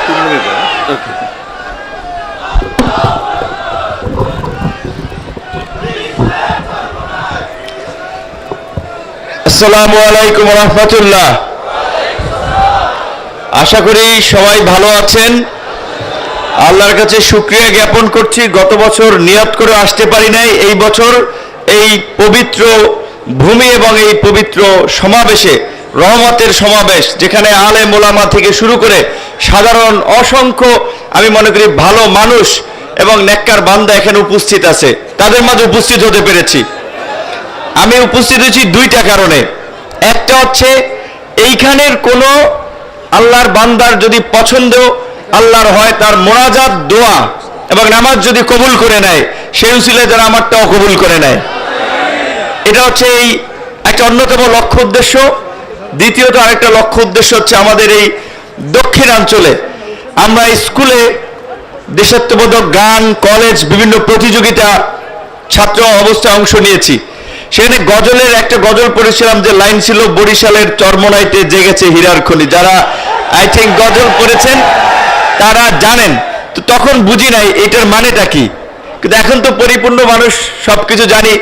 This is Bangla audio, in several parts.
আসসালামু আলাইকুম ওয়া রাহমাতুল্লাহ। আশা করি সবাই ভালো আছেন। আল্লাহর কাছে শুকরিয়া জ্ঞাপন করছি, গত বছর নিয়ত করে আসতে পারি নাই, এই বছর এই পবিত্র ভূমি এবং এই পবিত্র সমাবেশে, রহমতের সমাবেশ, যেখানে আলেম ওলামা থেকে শুরু করে সাধারণ অসংখ্য আমি মনে করি ভালো মানুষ এবং নেককার বান্দা এখানে উপস্থিত আছে, তাদের মাঝে উপস্থিত হতে পেরেছি। আমি উপস্থিত হয়েছি দুইটা কারণে। একটা হচ্ছে এইখানের কোনো আল্লাহর বান্দার যদি পছন্দ আল্লাহর হয়, তার মোনাজাত দোয়া এবং নামাজ যদি কবুল করে নেয়, সেই উসিলায় যারা আমারটাও কবুল করে নেয়, এটা হচ্ছে এই একটা অন্যতম লক্ষ্য উদ্দেশ্য। দ্বিতীয়ত আরেকটা লক্ষ্য উদ্দেশ্য হচ্ছে আমাদের এই দক্ষিণাঞ্চলে আমরা স্কুলে দেশাত্মবোধক গান, কলেজ, বিভিন্ন প্রতিযোগিতা ছাত্র অবস্থায় অংশ নিয়েছি। সেখানে গজলের একটা গজল পড়েছিলাম, যে লাইন ছিল, বরিশালের চরমনাইতে জেগেছে হীরার খনি। যারা আই থিঙ্ক গজল পড়েছেন তারা জানেন। তো তখন বুঝি নাই এটার মানেটা কি, কিন্তু এখন তো পরিপূর্ণ মানুষ সবকিছু জানি।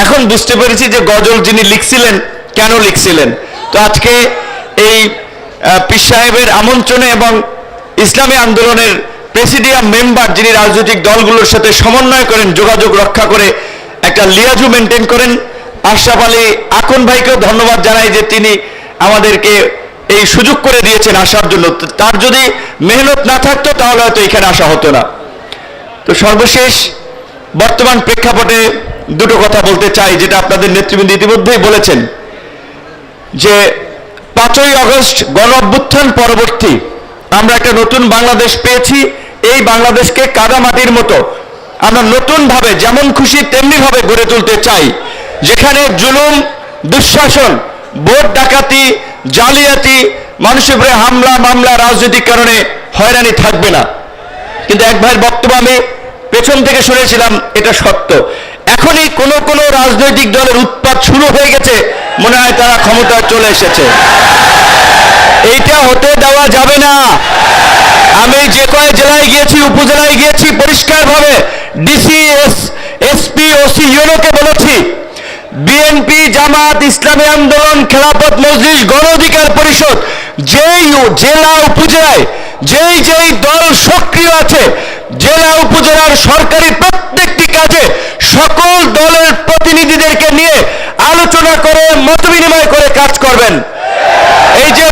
এখন বুঝতে পেরেছি যে গজল যিনি লিখছিলেন কেন লিখছিলেন। তো আজকে এই পীর সাহেবের আমন্ত্রণে এবং ইসলামী আন্দোলনের প্রেসিডিয়াম মেম্বার, যিনি রাজনৈতিক দলগুলোর সাথে সমন্বয় করেন, যোগাযোগ রক্ষা করে একটা লিয়াজু মেনটেন করেন, আশরাফ আলী আকন ভাইকেও ধন্যবাদ জানাই যে তিনি আমাদেরকে এই সুযোগ করে দিয়েছেন আসার জন্য। তার যদি মেহনত না থাকতো তাহলে হয়তো এখানে আসা হতো না। তো সর্বশেষ বর্তমান প্রেক্ষাপটে দুটো কথা বলতে চাই, যেটা আপনাদের নেতৃবৃন্দ ইতিমধ্যেই বলেছেন, যে 5ই আগস্ট গণ অভ্যুত্থান পরবর্তী আমরা একটা নতুন বাংলাদেশ পেয়েছি। এই বাংলাদেশকে কাদামাটির মতো আমরা নতুনভাবে যেমন খুশি তেমনিভাবে গড়ে তুলতে চাই, যেখানে জুলুম, দুঃশাসন, ভোট ডাকাতি, জালিয়াতি, মানুষের উপরে হামলা মামলা, রাজনৈতিক কারণে হয়রানি থাকবে না। কিন্তু এক ভাইয়ের বক্তব্য আমি পেছন থেকে শুনেছিলাম, এটা সত্য। এখনই কোন কোন রাজনৈতিক দলের উৎপাত শুরু হয়ে গেছে, মনে হয় তারা ক্ষমতায় চলে এসেছে। এইটা হতে দেওয়া যাবে না। আমি যে কয় জেলায় গিয়েছি, উপজেলায় গিয়েছি, পরিষ্কারভাবে ডিসি, এসপি, ওসি, ইউনোকে বলেছি, বিএনপি, জামাত, ইসলামী আন্দোলন, খেলাফত মজলিস, গণ অধিকার পরিষদ, যেই জেলা উপজেলায় যেই দল সক্রিয় আছে, জেলা উপজেলার সরকারি প্রত্যেকটি কাজে সকল দলের প্রতিনিধিদেরকে নিয়ে আলোচনা করে মতবিনিময় করে কাজ করবেন। এই যে